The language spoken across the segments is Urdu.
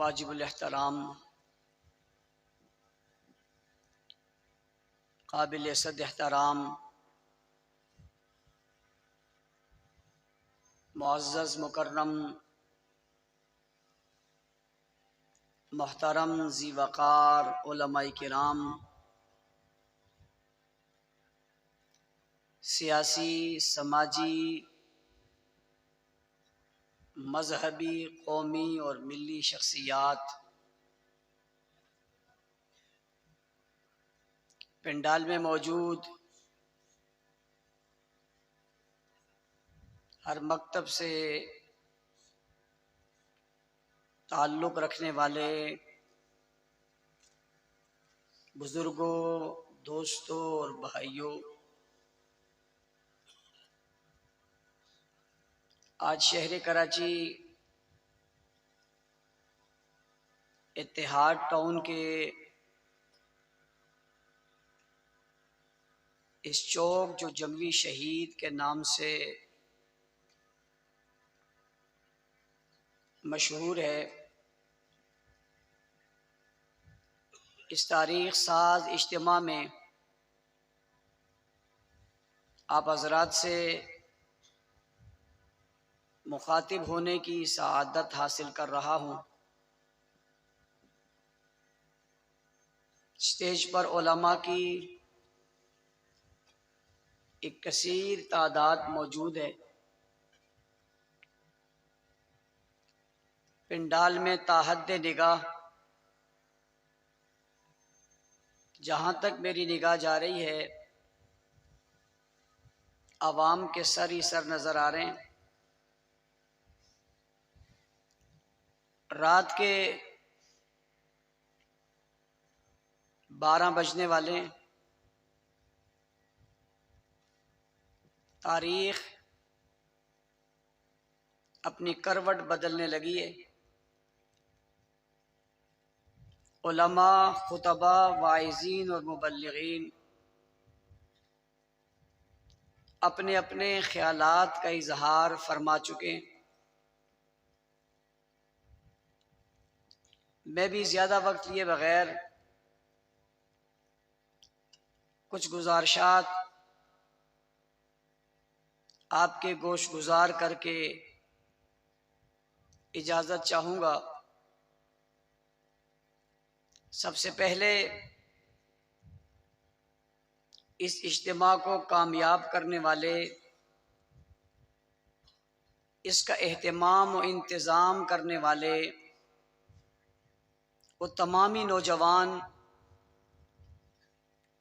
واجب الاحترام قابل صد احترام معزز مکرم محترم ذی وقار علماء کرام، سیاسی، سماجی، مذہبی، قومی اور ملی شخصیات، پنڈال میں موجود ہر مکتب سے تعلق رکھنے والے بزرگوں، دوستوں اور بھائیوں، آج شہر کراچی اتحاد ٹاؤن کے اس چوک جو جنگی شہید کے نام سے مشہور ہے، اس تاریخ ساز اجتماع میں آپ حضرات سے مخاطب ہونے کی سعادت حاصل کر رہا ہوں۔ اسٹیج پر علماء کی ایک کثیر تعداد موجود ہے۔ پنڈال میں تاحد نگاہ جہاں تک میری نگاہ جا رہی ہے، عوام کے سر ہی سر نظر آ رہے ہیں۔ رات کے 12 بجنے والے ہیں۔ تاریخ اپنی کروٹ بدلنے لگی ہے۔ علماء، خطباء، واعظین اور مبلغین اپنے اپنے خیالات کا اظہار فرما چکے ہیں۔ میں بھی زیادہ وقت لیے بغیر کچھ گزارشات آپ کے گوش گزار کر کے اجازت چاہوں گا۔ سب سے پہلے اس اجتماع کو کامیاب کرنے والے، اس کا اہتمام و انتظام کرنے والے وہ تمامی نوجوان،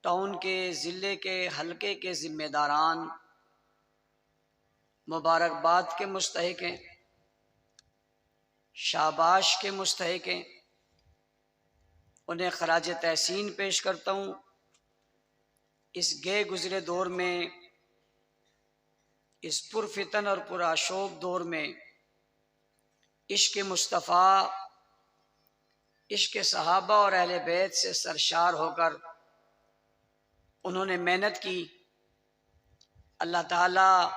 ٹاؤن کے، ضلع کے، حلقے کے ذمہ داران مبارکباد کے مستحق ہیں، شاباش کے مستحق ہیں۔ انہیں خراج تحسین پیش کرتا ہوں۔ اس گئے گزرے دور میں، اس پرفتن اور پرآشوب دور میں، عشق مصطفیٰ، عشق صحابہ اور اہل بیت سے سرشار ہو کر انہوں نے محنت کی۔ اللہ تعالیٰ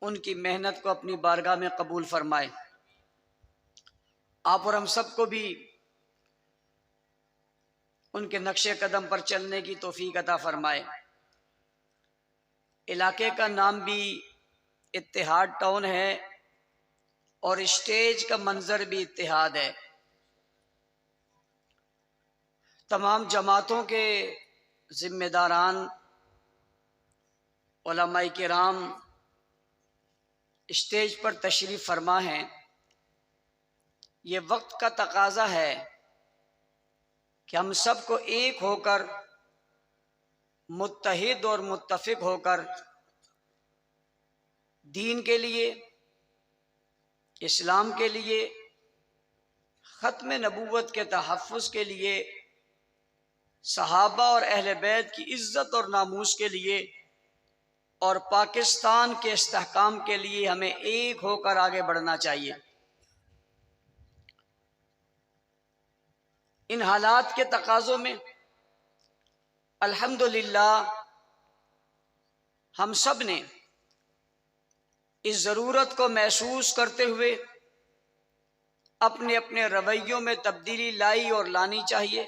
ان کی محنت کو اپنی بارگاہ میں قبول فرمائے۔ آپ اور ہم سب کو بھی ان کے نقش قدم پر چلنے کی توفیق عطا فرمائے۔ علاقے کا نام بھی اتحاد ٹاؤن ہے اور اسٹیج کا منظر بھی اتحاد ہے۔ تمام جماعتوں کے ذمہ داران، علماء کرام اسٹیج پر تشریف فرما ہیں۔ یہ وقت کا تقاضا ہے کہ ہم سب کو ایک ہو کر، متحد اور متفق ہو کر دین کے لیے، اسلام کے لیے، ختم نبوت کے تحفظ کے لیے، صحابہ اور اہل بیت کی عزت اور ناموس کے لیے اور پاکستان کے استحکام کے لیے ہمیں ایک ہو کر آگے بڑھنا چاہیے۔ ان حالات کے تقاضوں میں الحمدللہ ہم سب نے اس ضرورت کو محسوس کرتے ہوئے اپنے اپنے رویوں میں تبدیلی لائی اور لانی چاہیے۔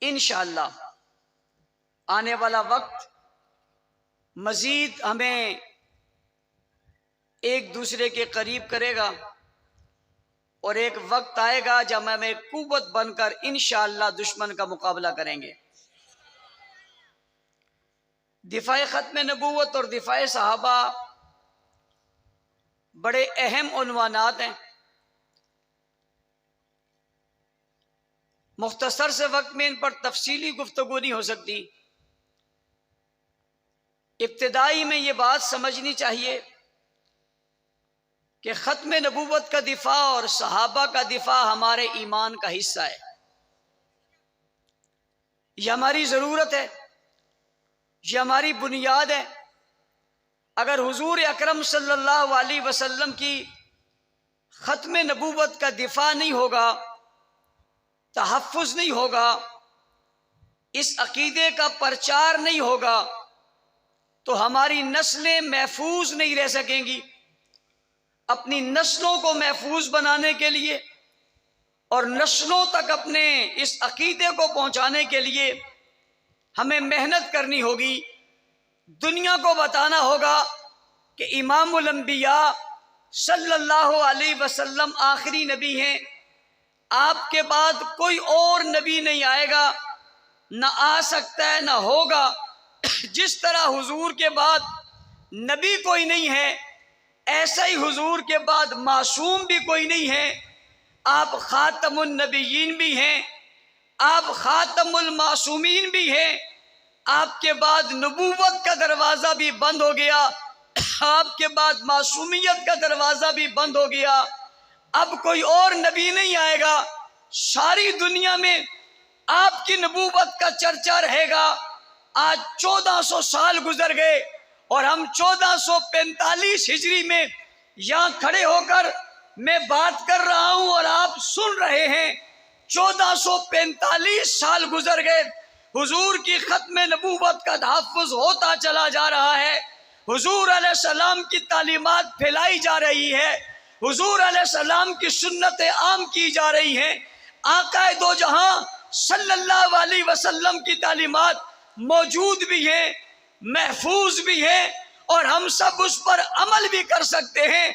انشاءاللہ آنے والا وقت مزید ہمیں ایک دوسرے کے قریب کرے گا، اور ایک وقت آئے گا جب ہم ایک قوت بن کر انشاءاللہ دشمن کا مقابلہ کریں گے۔ دفاع ختم نبوت اور دفاع صحابہ بڑے اہم عنوانات ہیں۔ مختصر سے وقت میں ان پر تفصیلی گفتگو نہیں ہو سکتی۔ ابتدائی میں یہ بات سمجھنی چاہیے کہ ختم نبوت کا دفاع اور صحابہ کا دفاع ہمارے ایمان کا حصہ ہے، یہ ہماری ضرورت ہے، یہ ہماری بنیاد ہے۔ اگر حضور اکرم صلی اللہ علیہ وسلم کی ختم نبوت کا دفاع نہیں ہوگا، تحفظ نہیں ہوگا، اس عقیدے کا پرچار نہیں ہوگا، تو ہماری نسلیں محفوظ نہیں رہ سکیں گی۔ اپنی نسلوں کو محفوظ بنانے کے لیے اور نسلوں تک اپنے اس عقیدے کو پہنچانے کے لیے ہمیں محنت کرنی ہوگی۔ دنیا کو بتانا ہوگا کہ امام الانبیاء صلی اللہ علیہ وسلم آخری نبی ہیں، آپ کے بعد کوئی اور نبی نہیں آئے گا، نہ آ سکتا ہے نہ ہوگا۔ جس طرح حضور کے بعد نبی کوئی نہیں ہے، ایسا ہی حضور کے بعد معصوم بھی کوئی نہیں ہے۔ آپ خاتم النبیین بھی ہیں، آپ خاتم المعصومین بھی ہیں۔ آپ کے بعد نبوت کا دروازہ بھی بند ہو گیا، آپ کے بعد معصومیت کا دروازہ بھی بند ہو گیا۔ اب کوئی اور نبی نہیں آئے گا، ساری دنیا میں آپ کی نبوت کا چرچا رہے گا۔ آج 1400 سال گزر گئے اور ہم 1445 ہجری میں یہاں کھڑے ہو کر میں بات کر رہا ہوں اور آپ سن رہے ہیں۔ 1445 سال گزر گئے، حضور کی ختم نبوت کا تحفظ ہوتا چلا جا رہا ہے، حضور علیہ السلام کی تعلیمات پھیلائی جا رہی ہے، حضور علیہ السلام کی سنتیں عام کی جا رہی ہیں، آقا دو جہاں صلی اللہ علیہ وسلم کی تعلیمات موجود بھی ہیں، محفوظ بھی ہیں، اور ہم سب اس پر عمل بھی کر سکتے ہیں۔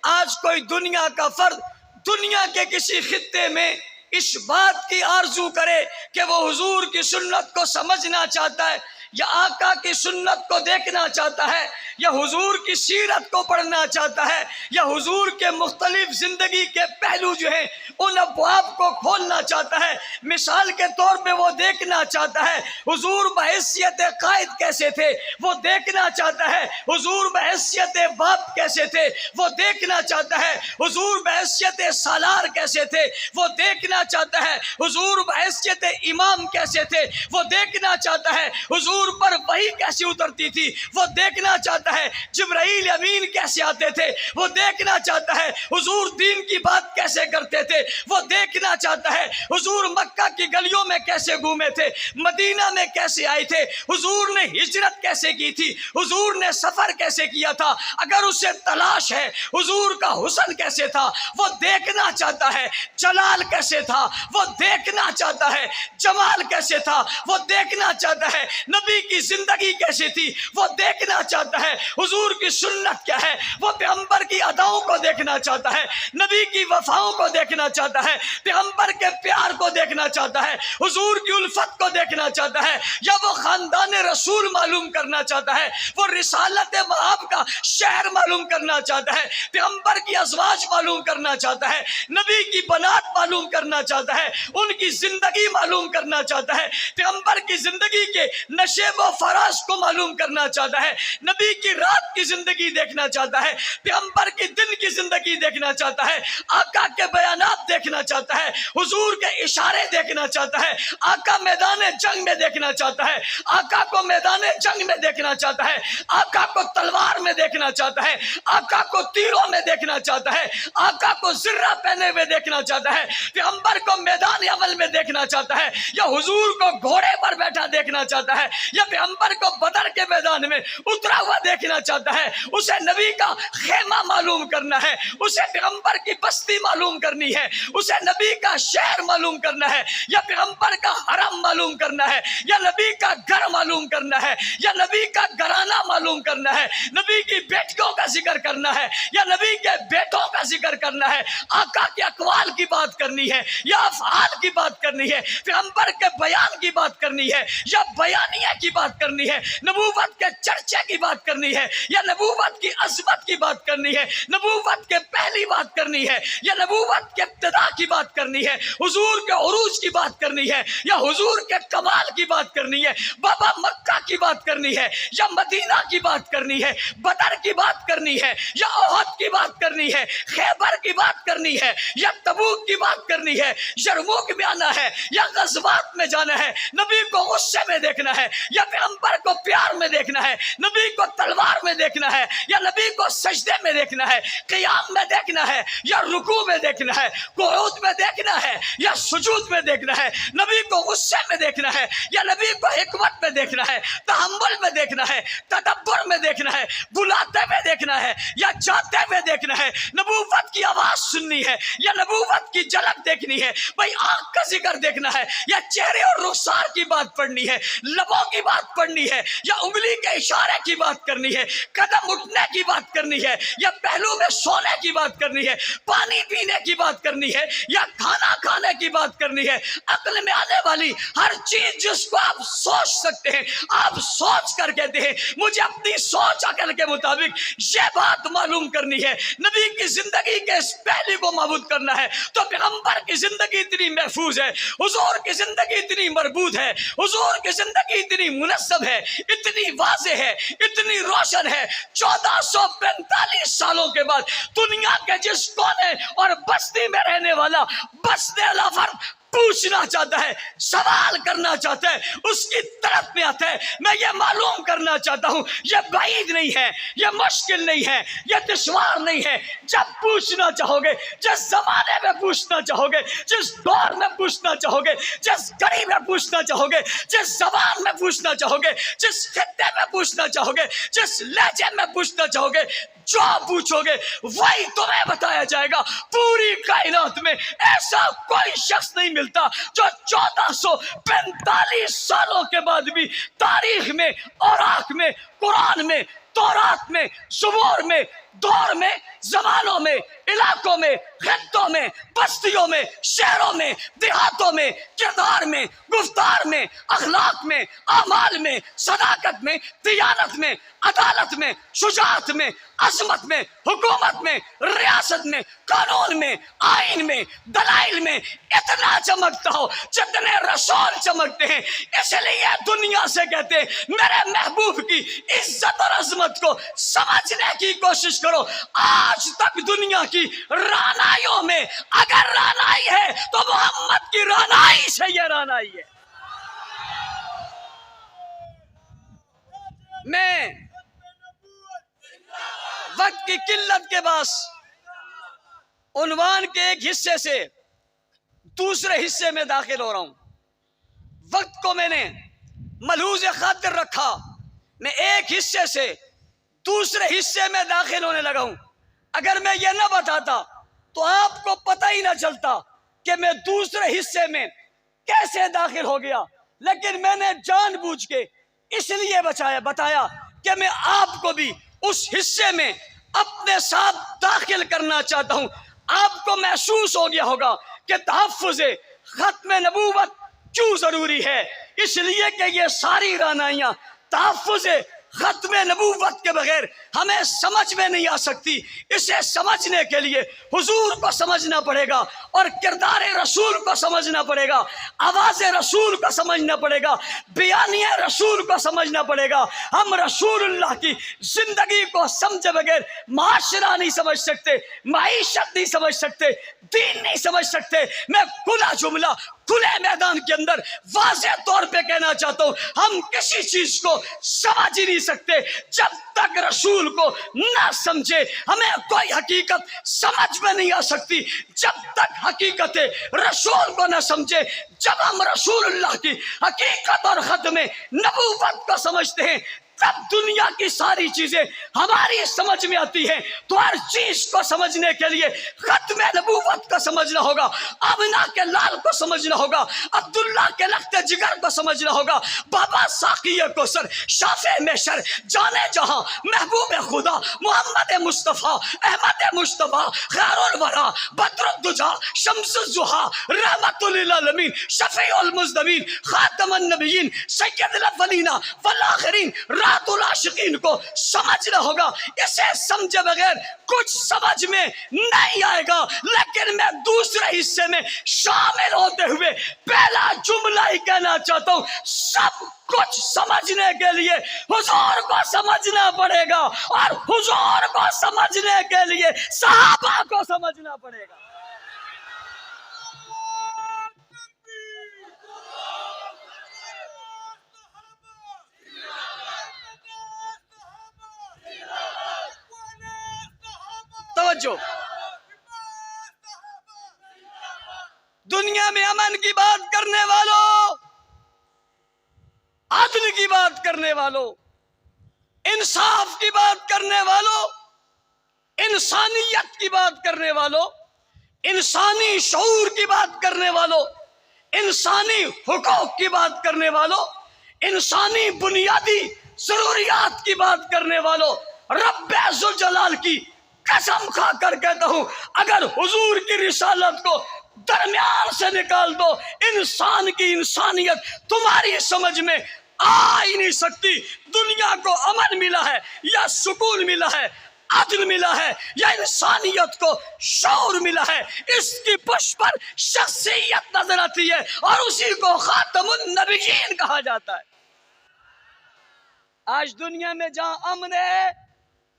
آج کوئی دنیا کا فرد دنیا کے کسی خطے میں اس بات کی آرزو کرے کہ وہ حضور کی سنت کو سمجھنا چاہتا ہے، یا آقا کی سنت کو دیکھنا چاہتا ہے، یا حضور کی سیرت کو پڑھنا چاہتا ہے، یا حضور کے مختلف زندگی کے پہلو جو ہیں ان ابواب کو کھولنا چاہتا ہے۔ مثال کے طور پہ وہ دیکھنا چاہتا ہے حضور بحیثیت قائد کیسے تھے، وہ دیکھنا چاہتا ہے حضور بحیثیت باپ کیسے تھے، وہ دیکھنا چاہتا ہے حضور بحیثیت سالار کیسے تھے، وہ دیکھنا چاہتا ہے حضور بحیثیت امام کیسے تھے، وہ دیکھنا چاہتا ہے حضور پر وحی کیسے اترتی تھی، وہ دیکھنا چاہتا ہے جبرائیل امین کیسے آتے تھے، وہ دیکھنا چاہتا ہے حضور دین کی بات کیسے کرتے تھے، وہ دیکھنا چاہتا ہے حضور مکہ کی گلیوں میں کیسے گھومے تھے، مدینہ میں کیسے آئے تھے، حضور نے ہجرت کیسے کی تھی، حضور نے سفر کیسے کیا تھا، اگر اسے تلاش ہے حضور کا حسن کیسے تھا وہ دیکھنا چاہتا ہے، جلال کیسے تھا وہ دیکھنا چاہتا ہے، جمال کیسے تھا وہ دیکھنا چاہتا ہے، نبی کی زندگی کیسی تھی وہ دیکھنا چاہتا ہے، حضور کی سنت کیا ہے وہ پیغمبر کی اداؤں کو دیکھنا چاہتا ہے، نبی کی وفاؤں کو دیکھنا چاہتا ہے، پیغمبر کے پیار کو دیکھنا چاہتا ہے، حضور کی الفت کو دیکھنا چاہتا ہے، یا وہ خاندان رسول معلوم کرنا چاہتا ہے، وہ رسالت مآب کا شہر معلوم کرنا چاہتا ہے، پیغمبر کی ازواج معلوم کرنا چاہتا ہے، نبی کی بنات معلوم کرنا چاہتا ہے، ان کی زندگی معلوم کرنا چاہتا ہے، پیغمبر کی زندگی کے نشیب و فراز کو معلوم کرنا چاہتا ہے، نبی کی رات کی زندگی دیکھنا چاہتا ہے، پیغمبر کی دن کی زندگی دیکھنا چاہتا ہے، آقا کے بیانات دیکھنا چاہتا ہے، حضور کے اشارے دیکھنا چاہتا ہے، آقا میدان جنگ میں دیکھنا چاہتا ہے، آقا کو میدان جنگ میں دیکھنا چاہتا ہے، آقا کو تلوار میں دیکھنا چاہتا ہے، آقا کو تیروں میں دیکھنا چاہتا ہے، آقا کو زرہ پہنے ہوئے دیکھنا چاہتا ہے، پیغمبر کو میدان عمل میں دیکھنا چاہتا ہے، یا حضور کو گھوڑے پر بیٹھا دیکھنا چاہتا ہے، یہ پیغمبر کو بدر کے میدان میں اترا ہوا دیکھنا چاہتا ہے، اسے نبی کا خیمہ معلوم کرنا ہے، اسے پیغمبر کی بستی معلوم کرنی ہے، اسے نبی کا شہر معلوم کرنا ہے، یا پیغمبر کا حرم معلوم کرنا ہے، یا نبی کا گھر معلوم کرنا ہے، یا نبی کا گھرانہ معلوم کرنا ہے، نبی کی بیٹیوں کا ذکر کرنا ہے، یا نبی کے بیٹوں کا ذکر کرنا ہے، آقا کے اقوال کی بات کرنی ہے یا افعال کی بات کرنی ہے، پیغمبر کے بیان کی بات کرنی ہے یا بیانیہ کی بات کرنی ہے، نبوت کے چرچے کی بات کرنی ہے یا نبوت کی عظمت کی بات کرنی ہے، نبوت کے پہلی بات کرنی ہے یا نبوت کے ابتدا کی بات کرنی ہے، حضور کے عروج کی بات کرنی ہے یا حضور کے کمال کی بات کرنی ہے، بابا مکہ کی بات کرنی ہے یا مدینہ کی بات کرنی ہے، بدر کی بات کرنی ہے یا احد کی بات کرنی ہے، خیبر کی بات کرنی ہے یا تبوک کی بات کرنی ہے، یرموک میں آنا ہے یا غزوات میں جانا ہے، نبی کو غصے میں دیکھنا ہے یا پیغمبر کو پیار میں دیکھنا ہے، نبی کو تلوار میں دیکھنا ہے یا نبی کو سجدے میں دیکھنا ہے، قیام میں دیکھنا ہے یا رکوع میں دیکھنا ہے، قعود میں دیکھنا ہے یا سجود میں دیکھنا ہے، نبی کو غصے میں دیکھنا ہے یا نبی کو حکمت میں دیکھنا ہے، تحمل میں دیکھنا ہے، تدبر میں دیکھنا ہے، بلاتے میں دیکھنا ہے یا جاتے میں دیکھنا ہے، نبوت کی آواز سننی ہے یا نبوت کی جھلک دیکھنی ہے، بھائی آنکھ کا ذکر دیکھنا ہے یا چہرے اور رخسار کی بات پڑھنی ہے، لبوں کی بات پڑھنی ہے یا انگلی کے اشارے کی بات کرنی ہے، قدم اٹھنے کی بات کرنی ہے یا پہلو میں سونے کی بات کرنی ہے، پانی پینے کی بات کرنی ہے یا کھانا کھانے کی بات کرنی ہے، عقل میں آنے والی ہر چیز جس کو آپ سوچ سکتے ہیں آپ سوچ کر کہتے ہیں مجھے اپنی سوچ عقل کے مطابق یہ بات معلوم کرنی ہے، نبی کی زندگی کے اس پہلو کو معبود کرنا ہے تو پیغمبر کی زندگی اتنی محفوظ ہے، حضور کی زندگی اتنی مربوط ہے، حضور کی زندگی اتنی منظم ہے، اتنی واضح ہے، اتنی روشن ہے، 1445 سالوں کے بعد دنیا کے جس کونے اور بستی میں رہنے والا بسنے والا فرد پوچھنا چاہتا ہے، سوال کرنا چاہتا ہے، اس کی طرف میں آتا ہے، میں یہ معلوم کرنا چاہتا ہوں، یہ بعید نہیں ہے، یہ مشکل نہیں ہے، یہ دشوار نہیں ہے، جب پوچھنا چاہو گے، جس زمانے میں پوچھنا چاہو گے، جس دور میں پوچھنا چاہو گے، جس گھڑی میں پوچھنا چاہو گے، جس زبان میں پوچھنا چاہو گے، جس خطے میں پوچھنا چاہو گے، جس لہجے میں پوچھنا چاہو گے، جو پوچھو گے وہی تمہیں بتایا جائے گا۔ پوری کائنات میں ایسا کوئی شخص نہیں ملتا جو 1445 سالوں کے بعد بھی تاریخ میں، اوراق میں، قرآن میں، تورات میں، زبور میں، دور میں، زمانوں میں، علاقوں میں، خطوں میں، بستیوں میں، شہروں میں، دیہاتوں میں، کردار میں، گفتار میں، اخلاق میں، اعمال میں، صداقت میں، دیانت میں، عدالت میں، شجاعت میں، عظمت میں، حکومت میں، ریاست میں، قانون میں، آئین میں، دلائل میں اتنا چمکتا ہو جتنے رسول چمکتے ہیں۔ اس لیے دنیا سے کہتے ہیں میرے محبوب کی عزت اور عظمت کو سمجھنے کی کوشش کرو۔ آج تک دنیا کی رانائیوں میں اگر رانائی ہے تو محمد کی رانائی سے یہ رانائی ہے۔ میں وقت کی قلت کے باعث عنوان کے ایک حصے سے دوسرے حصے میں داخل ہو رہا ہوں۔ وقت کو میں نے ملحوظ خاطر رکھا، میں ایک حصے سے دوسرے حصے میں داخل ہونے لگا ہوں۔ اگر میں یہ نہ بتاتا تو آپ کو پتہ ہی نہ چلتا کہ میں دوسرے حصے میں کیسے داخل ہو گیا، لیکن میں نے جان بوجھ کے اس لیے بتایا کہ میں آپ کو بھی اس حصے میں اپنے ساتھ داخل کرنا چاہتا ہوں۔ آپ کو محسوس ہو گیا ہوگا کہ تحفظ ختم نبوت کیوں ضروری ہے، اس لیے کہ یہ ساری رانائیاں تحفظ ختم نبوت کے بغیر ہمیں سمجھ میں نہیں آ سکتی۔ اسے سمجھنے کے لیے حضور کو سمجھنا پڑے گا اور کردار رسول کو سمجھنا پڑے گا، آواز رسول کو سمجھنا پڑے گا، بیانیہ رسول کو سمجھنا پڑے گا۔ ہم رسول اللہ کی زندگی کو سمجھے بغیر معاشرہ نہیں سمجھ سکتے، معیشت نہیں سمجھ سکتے، دین نہیں سمجھ سکتے۔ میں کھلا جملہ کھلے میدان کے اندر واضح طور پہ کہنا چاہتا ہوں، ہم کسی چیز کو سمجھ ہی نہیں سکتے جب تک رسول کو نہ سمجھے. ہمیں کوئی حقیقت سمجھ میں نہیں آ سکتی جب تک حقیقت رسول کو نہ سمجھے. جب ہم رسول اللہ کی حقیقت اور ختم نبوت کو سمجھتے ہیں تب دنیا کی ساری چیزیں ہماری سمجھ میں آتی ہیں. تو ہر چیز کو سمجھنے کے لیے ختم نبوت کو سمجھنا ہوگا، آمنہ کے لال کو سمجھنا ہوگا، عبداللہ کے لخت جگر کو سمجھنا ہوگا، بابا ساقی کوثر، شافع محشر، جانے جہاں، محبوب خدا، محمد مصطفیٰ، احمد مصطفیٰ، خیر الورا، بدر الدجا، شمس الضحیٰ، رحمت للعالمین، شفیع المذنبین، خاتم النبیین، سید الاولین والآخرین، رات العاشقین کو سمجھنا ہوگا. اسے سمجھے بغیر کچھ سمجھ میں نہیں آئے گا. لیکن میں دوسرے حصے میں شامل ہوتے ہوئے پہلا جملہ ہی کہنا چاہتا ہوں، سب کچھ سمجھنے کے لیے حضور کو سمجھنا پڑے گا، اور حضور کو سمجھنے کے لیے صحابہ کو سمجھنا پڑے گا. توجہ، دنیا میں امن کی بات کرنے والوں، عدل کی بات کرنے والوں، انصاف کی بات کرنے والوں، انسانیت کی بات کرنے والوں، انسانی شعور کی بات کرنے والوں، انسانی حقوق کی بات کرنے والوں، انسانی بنیادی ضروریات کی بات کرنے والوں، رب عزوجلال کی قسم کھا کر کہتا ہوں، اگر حضور کی رسالت کو درمیان سے نکال دو، انسان کی انسانیت تمہاری سمجھ میں آ ہی نہیں سکتی. دنیا کو امن ملا ہے یا سکون ملا ہے، عدل ملا ہے یا انسانیت کو شعور ملا ہے، اس کی پشت پر شخصیت نظر آتی ہے، اور اسی کو خاتم النبیین کہا جاتا ہے. آج دنیا میں جہاں امن ہے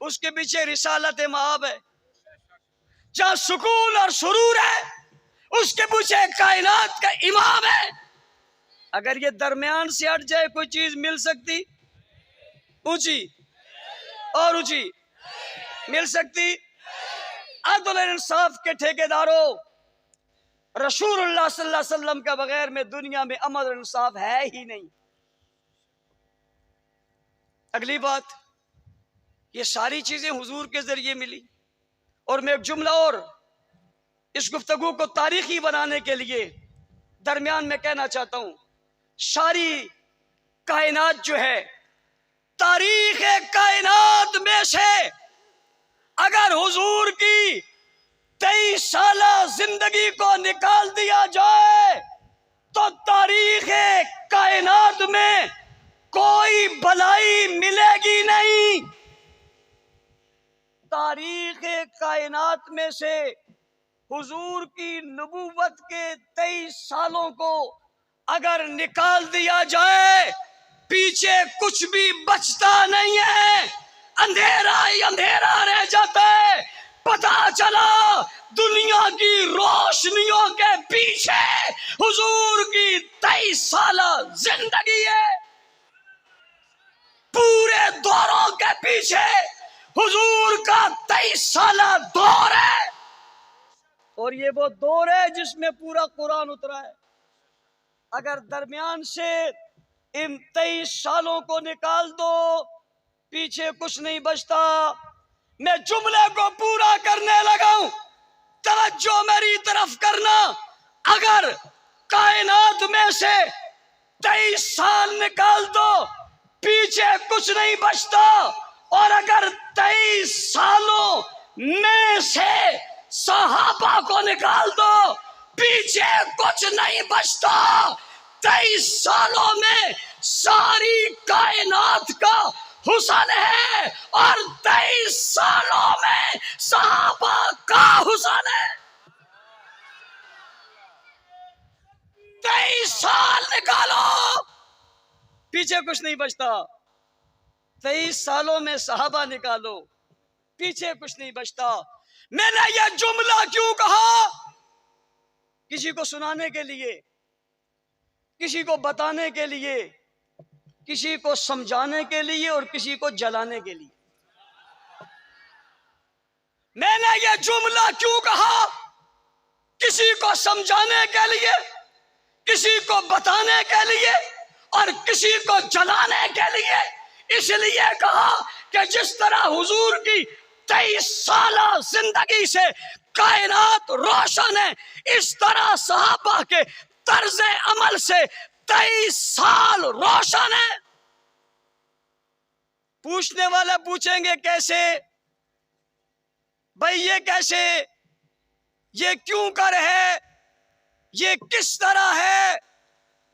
اس کے پیچھے رسالت مآب ہے، جہاں سکون اور سرور ہے اس کے پیچھے کائنات کا امام ہے. اگر یہ درمیان سے ہٹ جائے کوئی چیز مل سکتی؟ اونچی اور اونچی مل سکتی؟ عدل و انصاف کے ٹھیکیداروں، رسول اللہ صلی اللہ علیہ وسلم کا بغیر میں دنیا میں امن اور انصاف ہے ہی نہیں. اگلی بات، یہ ساری چیزیں حضور کے ذریعے ملی. اور میں ایک جملہ اور اس گفتگو کو تاریخی بنانے کے لیے درمیان میں کہنا چاہتا ہوں. ساری کائنات جو ہے، تاریخ کائنات میں سے اگر حضور کی 23 سالہ زندگی کو نکال دیا جائے تو تاریخ کائنات میں کوئی بھلائی ملے گی نہیں. تاریخ کائنات میں سے حضور کی نبوت کے 23 سالوں کو اگر نکال دیا جائے پیچھے کچھ بھی بچتا نہیں ہے، اندھیرا ہی اندھیرا رہ جاتا ہے. پتا چلا دنیا کی روشنیوں کے پیچھے حضور کی 23 سالہ زندگی ہے، پورے دوروں کے پیچھے حضور کا 23 سالہ دور ہے. اور یہ وہ دور ہے جس میں پورا قرآن اترا ہے. اگر درمیان سے ان 23 سالوں کو نکال دو پیچھے کچھ نہیں بچتا. میں جملے کو پورا کرنے لگا ہوں، توجہ میری طرف کرنا. اگر کائنات میں سے 23 سال نکال دو پیچھے کچھ نہیں بچتا، اور اگر 23 سالوں میں سے صحابہ کو نکال دو پیچھے کچھ نہیں بچتا. 23 سالوں میں ساری کائنات کا حسن ہے، اور 23 سالوں میں صحابہ کا حسن ہے. 23 سال نکالو پیچھے کچھ نہیں بچتا. 23 سالوں میں صحابہ نکالو پیچھے کچھ نہیں بچتا. میں نے یہ جملہ کیوں کہا؟ کسی کو سنانے کے لیے کسی کو بتانے کے لیے، کسی کو سمجھانے کے لیے اور کسی کو جلانے کے لیے۔ میں نے یہ جملہ کیوں کہا؟ کسی کو سمجھانے کے لیے، کسی کو بتانے کے لیے اور کسی کو جلانے کے لیے۔ اس لیے کہا کہ جس طرح حضور کی 23 سالہ زندگی سے کائنات روشن ہے، اس طرح صحابہ کے طرز عمل سے 23 سال روشن ہے۔ پوچھنے والے پوچھیں گے کیسے بھائی، یہ کیسے، یہ کیوں کر ہے، یہ کس طرح ہے؟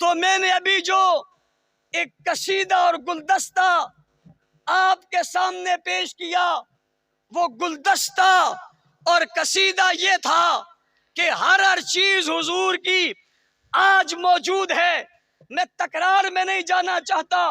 تو میں نے ابھی جو ایک قصیدہ اور گلدستہ آپ کے سامنے پیش کیا، وہ گلدستہ اور قصیدہ یہ تھا کہ ہر چیز حضور کی آج موجود ہے۔ میں تکرار میں نہیں جانا چاہتا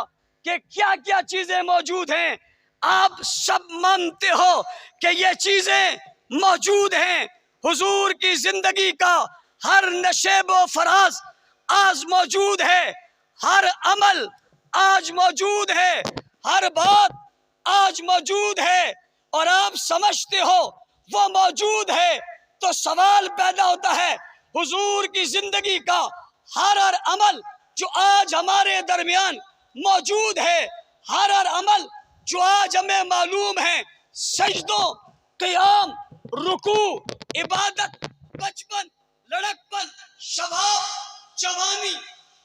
کہ کیا کیا چیزیں موجود ہیں، آپ سب مانتے ہو کہ یہ چیزیں موجود ہیں۔ حضور کی زندگی کا ہر نشیب و فراز آج موجود ہے، ہر عمل آج موجود ہے، ہر بات آج موجود ہے، اور آپ سمجھتے ہو وہ موجود ہے تو سوال پیدا ہوتا ہے حضور کی زندگی کا ہر عمل جو آج ہمارے درمیان موجود ہے، ہر عمل جو آج ہمیں معلوم ہے، سجدوں، قیام، رکوع، عبادت، بچپن، لڑکپن، شباب، جوانی،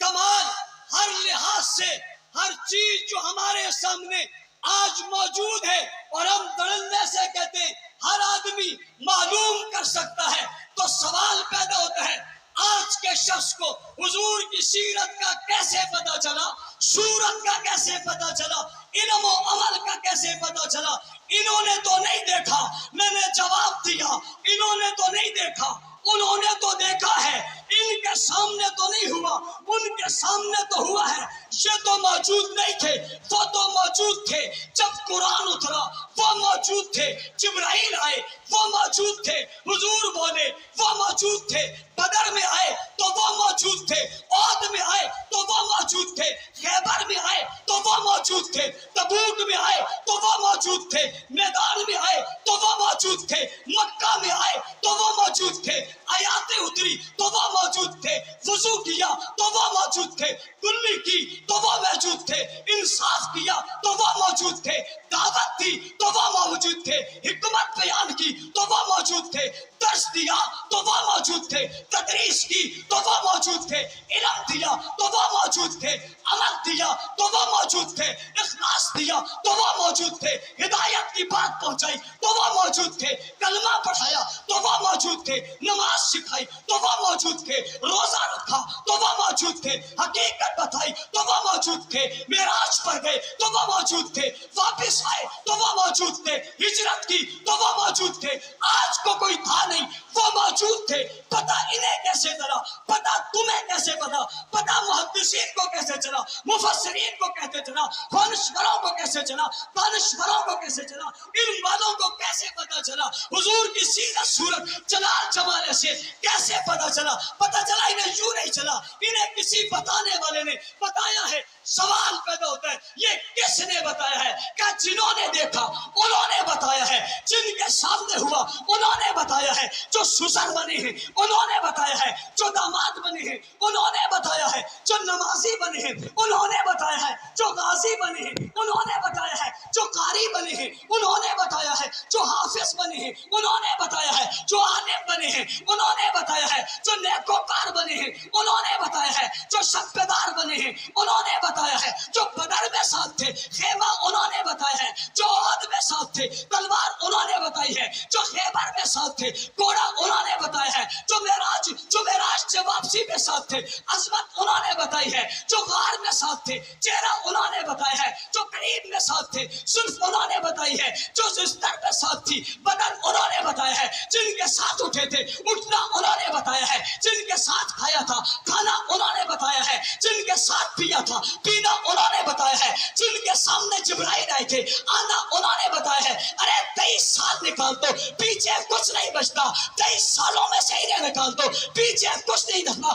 کمال، ہر لحاظ سے ہر چیز جو ہمارے سامنے آج موجود ہے، اور ہم دڑلنے سے کہتے ہیں ہر آدمی معلوم کر سکتا ہے، تو سوال پیدا ہوتا ہے آج کے شخص کو حضور کی سیرت کا کیسے پتا چلا، صورت کا کیسے پتا چلا، علم و عمل کا کیسے پتا چلا؟ انہوں نے تو نہیں دیکھا، میں نے جواب دیا، انہوں نے تو نہیں دیکھا، انہوں نے تو دیکھا ہے، ان کے سامنے تو نہیں ہوا، ان کے سامنے تو ہوا ہے۔ یہ تو موجود نہیں تھے، وہ تو موجود تھے۔ جب قرآن اترا وہ موجود تھے، جبرائیل آئے وہ موجود تھے، حضور بولے وہ موجود تھے، بدر میں آئے تو وہ موجود تھے، احد میں آئے تو وہ موجود تھے، خیبر میں آئے تو وہ موجود تھے، تبوک میں آئے تو وہ موجود تھے، میدان میں آئے تو وہ موجود تھے، مکہ میں آئے تو وہ موجود تھے، آیاتیں اتری تو وہ موجود تھے، وضو کیا تو وہ موجود تھے، کلی کی تو وہ موجود تھے، انصاف کیا تو وہ موجود تھے، دعوت دی تو وہ موجود تھے، حکمت بیان کی تو وہ موجود تھے، درس دیا تو وہ موجود تھے، تدریس کی تو وہ موجود تھے، علم دیا تو وہ موجود تھے، عمل دیا تو وہ موجود تھے، اخلاص دیا تو وہ موجود تھے، ہدایت کی بات پہنچائی تو وہ موجود تھے، کلمہ پڑھایا تو وہ موجود تھے، نماز سکھائی تو وہ موجود تھے، روزہ رکھا تو وہ موجود تھے، حقیقت بتائی تو وہ موجود تھے، معراج پر گئے تو وہ موجود تھے، واپس آئے تو وہ موجود تھے، ہجرت کی تو وہ موجود تھے۔ آج کو کوئی تھا نہیں، وہ موجود تھے۔ پتہ انہیں کیسے چلا، پتہ تمہیں کیسے پتا، پتہ محدثین کو کیسے چلا، مفسرین کو کیسے چلا، دانشوروں کو کیسے چلا، دانشوروں کو کیسے چلا، علم والوں کو کیسے پتا چلا، حضور کی سیرت صورت جلال جمال سے کیسے پتا چلا؟ پتا چلا انہیں یوں نہیں چلا، انہیں کسی بتانے والے نے بتایا ہے۔ سوال پیدا ہوتا ہے یہ کس نے بتایا ہے؟ کہ جنہوں نے دیکھا انہوں نے بتایا ہے، جن کے سامنے ہوا انہوں نے بتایا ہے، جو سسر بنے ہیں انہوں نے بتایا ہے، جو داماد بنے ہیں انہوں نے بتایا ہے، جو نمازی بنے ہیں انہوں نے بتایا ہے، جو غازی بنے ہیں انہوں نے بتایا ہے، جو قاری بنے ہیں انہوں نے بتایا ہے، جو حافظ بنے ہیں انہوں نے بتایا ہے، جو عالم بنے ہیں انہوں نے بتایا ہے، جو نیکوکار بنے ہیں انہوں نے بتایا ہے، جو شبدار بنے ہیں انہوں نے بتایا ہے، جو بدر میں ساتھ تھے خیمہ انہوں نے بتایا ہے، جو احد میں ساتھ تھے تلوار انہوں نے بتائی ہے، جو خیبر میں ساتھ تھے گھوڑا انہوں نے بتایا ہے، جو معراج سے واپسی میں ساتھ تھے عظمت انہوں نے بتائی ہے، جو غار میں ساتھ تھے چہرہ انہوں نے بتایا ہے، جو قریب میں ساتھ تھے زلف انہوں نے بتائی ہے، جو زستر میں ساتھ تھی بدن انہوں نے بتایا ہے، جن کے ساتھ اٹھے تھے اٹھنا انہوں نے بتایا ہے، جن کے ساتھ کھایا تھا کھانا انہوں نے بتایا ہے، جن کے ساتھ پیا تھا پینا انہوں نے بتایا ہے، جن کے سامنے جبرائیل آئے تھے آنا انہوں نے بتایا ہے۔ ارے 23 سال نکال دو پیچھے کچھ نہیں بچتا، 23 سالوں میں سے انہیں نکال دو پیچھے کچھ نہیں بچتا،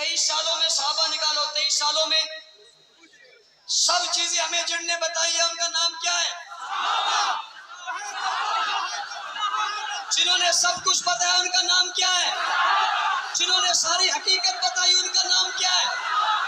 23 سالوں میں صحابہ نکالو، 23 سالوں میں سب چیزیں ہمیں جن نے بتائی ہے ان کا نام کیا ہے؟ جنہوں نے سب کچھ بتایا ان کا نام کیا ہے؟ جنہوں نے ساری حقیقت بتائی ان کا نام کیا ہے؟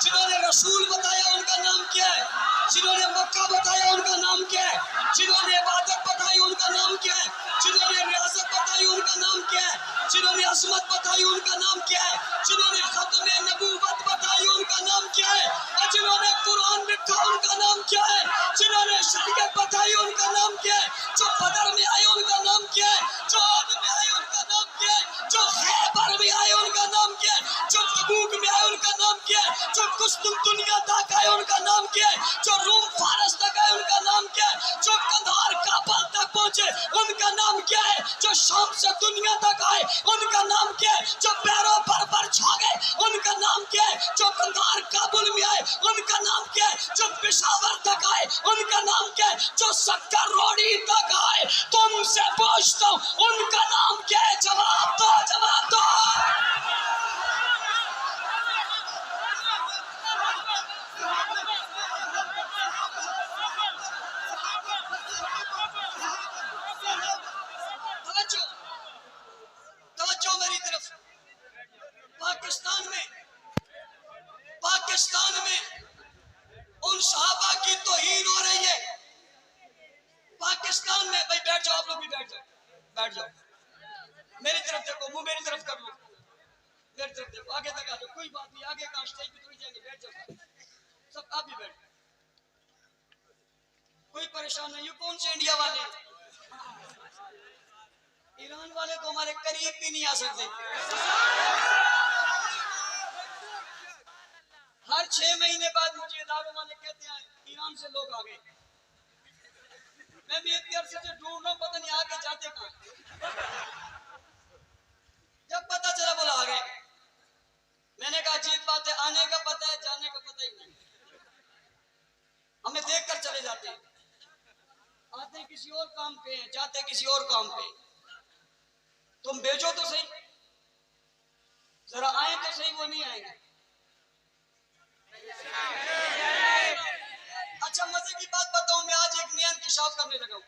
جنہوں نے رسول بتایا ان کا نام کیا ہے؟ جنہوں نے مکہ بتایا ان کا نام کیا ہے؟ جنہوں نے عبادت بتائی ان کا نام کیا ہے؟ جنہوں نے ریاضت بتائی ان کا نام کیا ہے؟ جنہوں نے عظمت بتائی ان کا نام کیا ہے؟ جنہوں نے ختم نبوت بتائی ان کا نام کیا ہے؟ اور جنہوں نے قرآن لکھا ان کا نام کیا ہے؟ جنہوں نے شریعت بتائی ان کا نام کیا ہے؟ جو بدر میں آئے ان کا نام کیا ہے؟ جو عہد میں آئے ان کا نام کیا ہے؟ جو خیبر میں آئے ان کا نام کیا ہے؟ جو تبوک میں آئے ان کا نام کیا ہے؟ جو قسطنطنیہ تک آئے ان کا نام کیا ہے؟ جو روم فارس تک آئے ان کا نام کیا ہے؟ جو قندھار کابل تک پہنچے ان کا نام کیا ہے؟ جو شام سے دنیا تک آئے ان کا نام کیا ہے؟ جو پیروں پر چھا گئے ان کا نام کیا ہے؟ جو قندھار کابل میں آئے ان کا نام کیا ہے؟ جو پشاور تک آئے ان کا نام کیا ہے؟ جو سکر روڈی تک آئے تم سے پوچھتا ہوں ان کا نام کیا ہے؟ جواب دو، جواب دو۔ توجہ توجہ میری طرف۔ پاکستان میں ان صحابہ کی توہین ہو رہی ہے۔ پاکستان میں، بھائی بیٹھ جاؤ، آپ لوگ بھی بیٹھ جاؤ، بیٹھ جاؤ، میری طرف دیکھو، منہ میری طرف کر لو، میری طرف دیکھو، آگے تک آ جاؤ، کوئی بات نہیں، آگے کا اسٹیج پہ تھوڑی جائیں گے، بیٹھ جاؤ سب، آپ بھی بیٹھ جاؤ، کوئی پریشان نہیں۔ یہ کون سے انڈیا والے ہیں؟ ایران والے تو ہمارے قریب بھی نہیں آ سکتے۔ ہر 6 مہینے بعد مجھے اداروں والے کہتے ہیں ایران سے لوگ آ گئے، میں بھی اتنی عرصے سے ڈھونڈ رہا ہوں، پتہ نہیں آگے جاتے کہاں۔ جب پتہ چلا بولا آ گئے، میں نے کہا عجیب بات ہے، آنے کا پتہ ہے جانے کا پتہ ہی نہیں، ہمیں دیکھ کر چلے جاتے ہیں، آتے کسی اور کام پہ ہیں، جاتے کسی اور کام پہ۔ تم بھیجو تو صحیح، ذرا آئیں تو صحیح، وہ نہیں آئیں گے۔ اچھا مزے کی بات بتاؤں، میں آج ایک نیا انکشاف کرنے لگا ہوں۔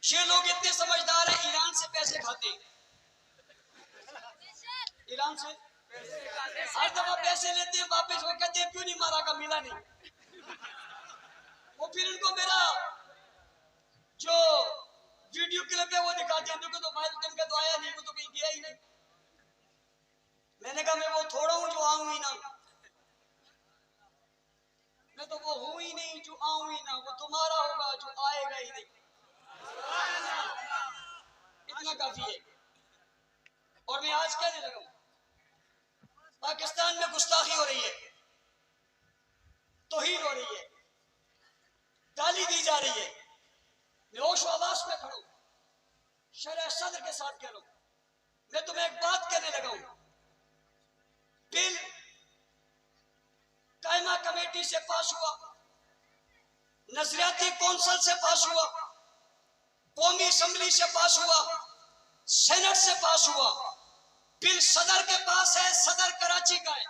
یہ لوگ اتنے سمجھدار ہیں، ایران سے پیسے کھاتے ہیں، ایران سے ہر دفعہ پیسے لیتے ہیں، واپس وہ کہتے ہیں کیوں نہیں مارا، کا ملا نہیں۔ وہ پھر ان کو میرا جو ویڈیو کلپ ہے وہ دکھاتے ہیں، دیکھو تو بھائی تم کا تو آیا نہیں، وہ تو کہیں گیا ہی نہیں۔ میں نے کہا میں وہ تھوڑا ہوں جو آؤں ہی نہ، میں تو وہ ہوں ہی نہیں جو آؤں ہی نہ، وہ تمہارا ہوگا جو آئے گا ہی نہیں۔ اتنا کافی ہے۔ اور میں آج کہنے لگا ہوں، پاکستان میں گستاخی ہو رہی ہے، توہین ہو رہی ہے، گالی دی جا رہی ہے، میں ہوش و آواز میں کھڑا ہوں، شرح صدر کے ساتھ کہہ رہا ہوں، میں تمہیں ایک بات کہنے لگا ہوں، بل قائمہ کمیٹی سے پاس ہوا، نظریاتی کونسل سے پاس ہوا، قومی اسمبلی سے پاس ہوا، سینٹ سے پاس ہوا، بل صدر کے پاس ہے، صدر کراچی کا ہے،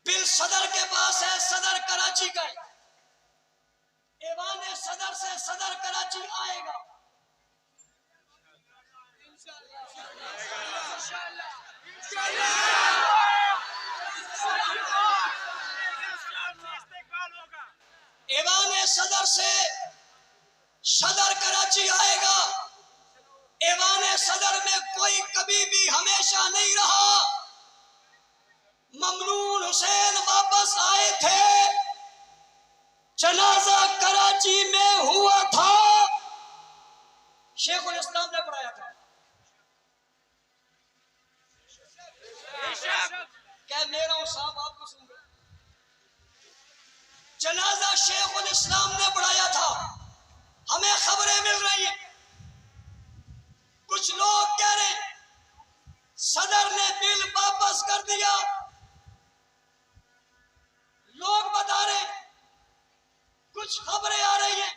بل صدر کے پاس ہے، صدر کراچی کا ہے، ایوان صدر سے صدر کراچی آئے گا، ایوان صدر سے صدر کراچی آئے گا۔ ایوان صدر میں کوئی کبھی بھی ہمیشہ نہیں رہا، ممنون حسین واپس آئے تھے، جنازہ کراچی میں ہوا تھا، شیخ الاسلام نے پڑھایا تھا، کیا میرا ہوں صاحب آپ کو سن رہے، جنازہ شیخ الاسلام نے پڑھایا تھا، ہمیں خبریں مل رہی ہیں، کچھ لوگ کہہ رہے ہیں صدر نے بل واپس کر دیا، لوگ بتا رہے ہیں، کچھ خبریں آ رہی ہیں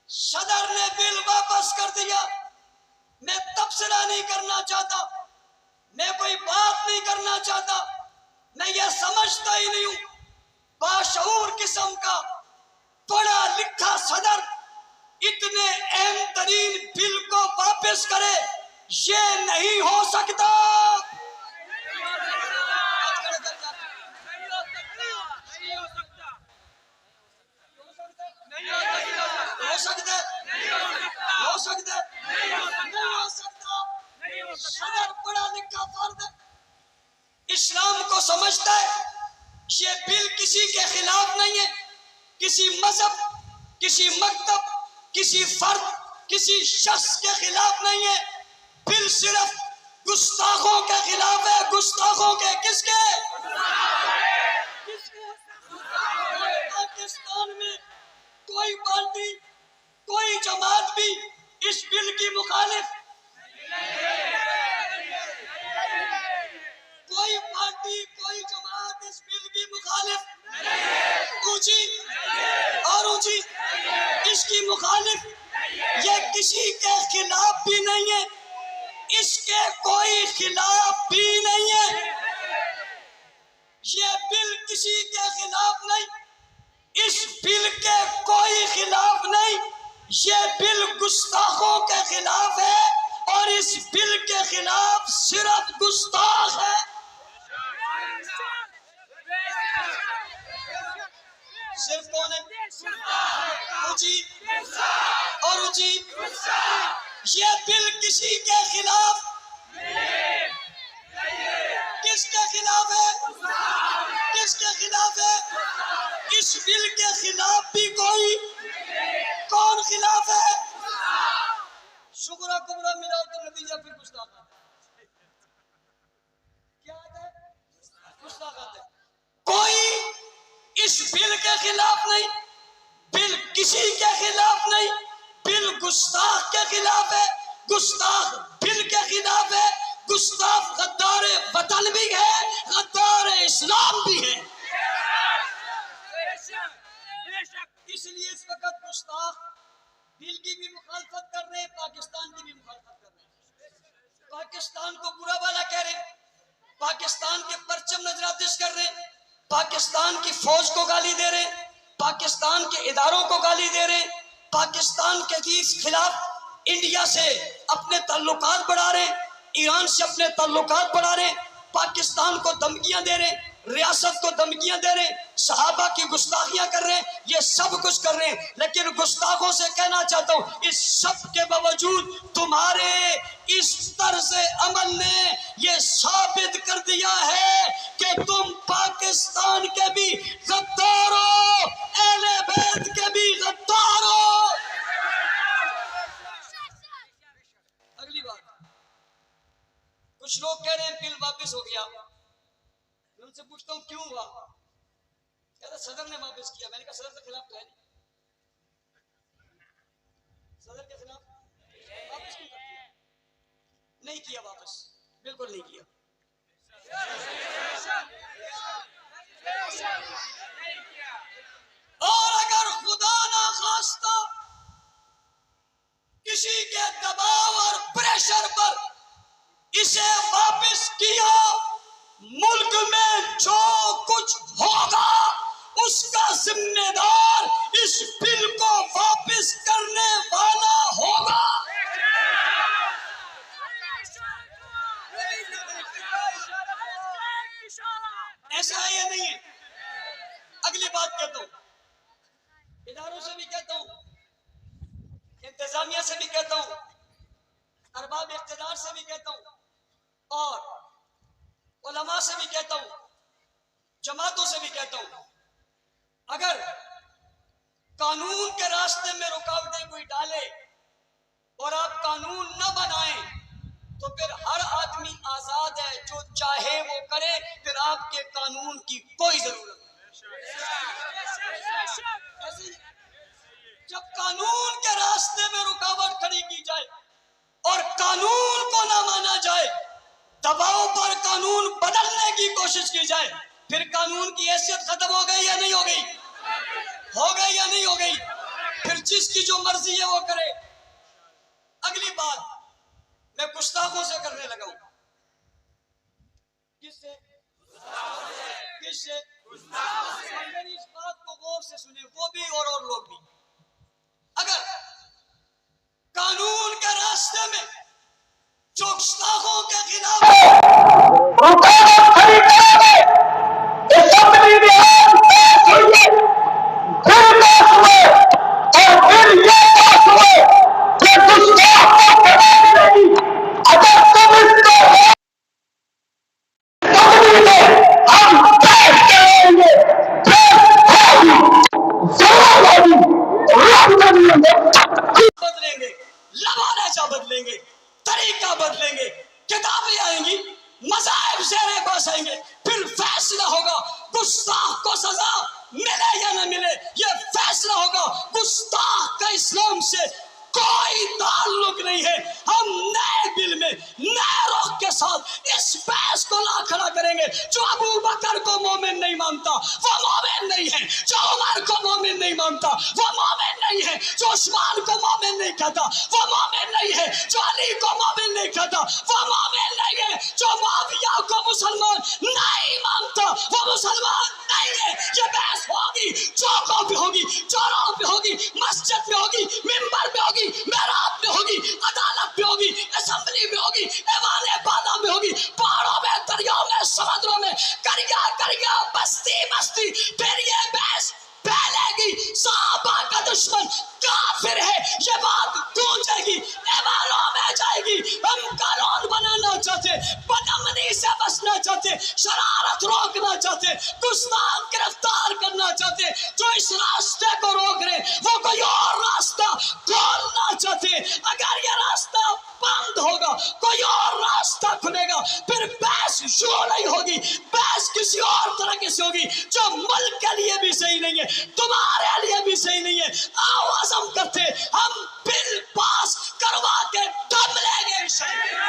صدر نے بل واپس کر دیا، میں تبصرہ نہیں کرنا چاہتا، میں کوئی بات نہیں کرنا چاہتا، میں یہ سمجھتا ہی نہیں ہوں باشعور قسم کا پڑھا لکھا صدر اتنے اہم ترین بل کو واپس کرے، یہ نہیں ہو سکتا۔ ہو سکتا ہے، ہو سکتا ہے، نہیں ہو سکتا۔ صدر پڑھا لکھا فرد اسلام کو سمجھتا ہے، یہ بل کسی کے خلاف نہیں ہے، کسی مذہب، کسی مکتب، کسی فرد، کسی شخص کے خلاف نہیں ہے، بل صرف گستاخوں کے خلاف ہے۔ گستاخوں کے کس کے؟ پاکستان میں کوئی پارٹی، کوئی جماعت بھی اس بل کی مخالف، کوئی پارٹی، کوئی جماعت اس بل کی مخالف، اونچی اور اونچی اس کی مخالف، یہ کسی کے خلاف بھی نہیں ہے، اس کے کوئی خلاف بھی نہیں ہے۔ یہ بل کسی کے خلاف نہیں، اس بل کے کوئی خلاف نہیں، یہ بل گستاخوں کے خلاف ہے، اور اس بل کے خلاف صرف گستاخ ہے۔ صرف کون ہے؟ اونچی اور اونچی۔ یہ بل کسی کے خلاف، کس کے خلاف ہے؟ کس کے خلاف ہے؟ اس بل کے خلاف بھی کوئی، کون خلاف ہے؟ شکرہ کبرا ملا تو نتیجہ پھر گستاخ ہے۔ کیا آتا ہے؟ گستاخ آتا ہے۔ کوئی اس بل کے خلاف نہیں، بل کسی کے خلاف نہیں، بل گستاخ کے خلاف ہے، گستاخ بل کے خلاف ہے، گستاخ غدار وطن بھی ہے، غدار اسلام بھی ہے۔ اس لیے اس وقت گستاخ بل کی بھی مخالفت کر رہے ہیں، پاکستان کی بھی مخالفت کر رہے ہیں، پاکستان کو برا بھلا کہہ رہے ہیں، پاکستان کے پرچم نظر آتش کر رہے ہیں، پاکستان کی فوج کو گالی دے رہے ہیں، پاکستان کے اداروں کو گالی دے رہے ہیں، پاکستان کے خلاف انڈیا سے اپنے تعلقات بڑھا رہے ہیں، ایران سے اپنے تعلقات بڑھا رہے ہیں، پاکستان کو دھمکیاں دے رہے ہیں، ریاست کو دھمکیاں دے رہے ہیں، صحابہ کی گستاخیاں کر رہے ہیں، یہ سب کچھ کر رہے ہیں، لیکن گستاخوں سے کہنا چاہتا ہوں اس سب کے باوجود تمہارے اس طرز عمل نے یہ ثابت کر دیا ہے کہ تم پاکستان کے بھی غدار ہو، اہل بیت کے بھی غدار ہو۔ اگلی بات، کچھ لوگ کہہ رہے ہیں بل واپس ہو گیا، میں ان سے پوچھتا ہوں کیوں ہوا؟ کہتا صدر نے واپس کیا۔ میں نے کہا صدر کے خلاف تو ہے نہیں، صدر کے خلاف واپس کیوں کر دیا؟ نہیں کیا واپس، بالکل نہیں کیا۔ اور اگر خدا نہ خواستہ کسی کے دباؤ اور پریشر پر اسے واپس کیا، ملک میں جو کچھ ہوگا اس کا ذمہ دار اس بل کو واپس کرنے والا ہوگا۔ ایسا ہے یا نہیں ہے؟ اگلی بات کہتا ہوں، اداروں سے بھی کہتا ہوں، انتظامیہ سے بھی کہتا ہوں، ارباب اقتدار سے بھی کہتا ہوں، اور علماء سے بھی کہتا ہوں، جماعتوں سے بھی کہتا ہوں، اگر قانون کے راستے میں رکاوٹیں کوئی ڈالے اور آپ قانون نہ بنائیں تو پھر ہر آدمی آزاد ہے، جو چاہے وہ کرے، پھر آپ کے قانون کی کوئی ضرورت نہیں۔ جب قانون کے راستے میں رکاوٹ کھڑی کی جائے اور قانون کو نہ مانا جائے، دباؤ پر قانون بدلنے کی کوشش کی جائے، پھر قانون کی حیثیت ختم ہو گئی یا نہیں ہو گئی؟ ہو گئی یا نہیں ہو گئی؟ پھر جس کی جو مرضی ہے وہ کرے۔ اگلی بات، سے؟ کس سے؟ اور میری اس بات کو غور سے سنیں، وہ بھی اور لوگ بھی. اگر قانون کے راستے میں جو گستاخوں کے خلاف رکاوٹ کھڑی کریں گے، اسمبلی میں آپ پیش ہوئے، پھر پیش ہوئے، اور پھر یہ پیش ہوئے کہ گستاخ کو کبھی نہیں. اگر تم اس کو اسمبلی میں ہم پیش کریں گے، پیش ہوگی، ضرور ہوگی، رد کریں گے. بدلیں گے، لبانہ بدلیں گے، طریقہ بدلیں گے، کتابیں آئیں گی، مذاہب زیر بحث آئیں گے، پھر فیصلہ ہوگا گستاخ کو سزا ملے یا نہ ملے. یہ فیصلہ ہوگا. گستاخ کا اسلام سے کوئی تعلق نہیں ہے. ہم نئے دل میں نئے رخ کے ساتھ اس بحث کو لا کھڑا کریں گے. جو ابو بکر کو مومن نہیں مانتا وہ مومن نہیں ہے، جو عمر کو مومن نہیں مانتا وہ مومن نہیں ہے، جو عثمان کو مومن نہیں کہتا وہ مومن نہیں ہے، جو علی کو مومن نہیں کہتا وہ مومن نہیں ہے، جو معاویہ کو مسلمان نہیں مانتا وہ مسلمان نہیں ہے. یہ بحث ہوگی، چوکوں پہ ہوگی، چوراہوں پہ ہوگی، مسجد میں ہوگی، ممبر پہ ہوگی، محراب میں ہوگی، عدالت میں ہوگی، اسمبلی میں ہوگی، ایوان بالا میں ہوگی، پہاڑوں میں، دریاؤں میں، سمندروں میں، کریا کریا، بستی بستی، پھر یہ بحث پھیلے گی. صحابہ کا دشمن کافر ہے، یہ بات گونجے گی، ایوانوں میں جائے گی. ہم قانون بنانا چاہتے، بدامنی سے بچنا چاہتے، شرارت روکنا چاہتے، گستاخ گرفتار کرنا چاہتے. جو اس راستے کو روک رہے وہ کوئی اور راستہ کھولنا چاہتے. اگر یہ راستہ بند ہوگا کوئی اور راستہ کھلے گا. پھر بحث یوں نہیں ہوگی، بحث کسی اور طرح سے ہوگی جو ملک کے لیے بھی صحیح نہیں ہے، تمہارے لیے بھی صحیح نہیں ہے. آؤ عزم کرتے، ہم بل پاس کروا کے دم لیں گے انشاءاللہ.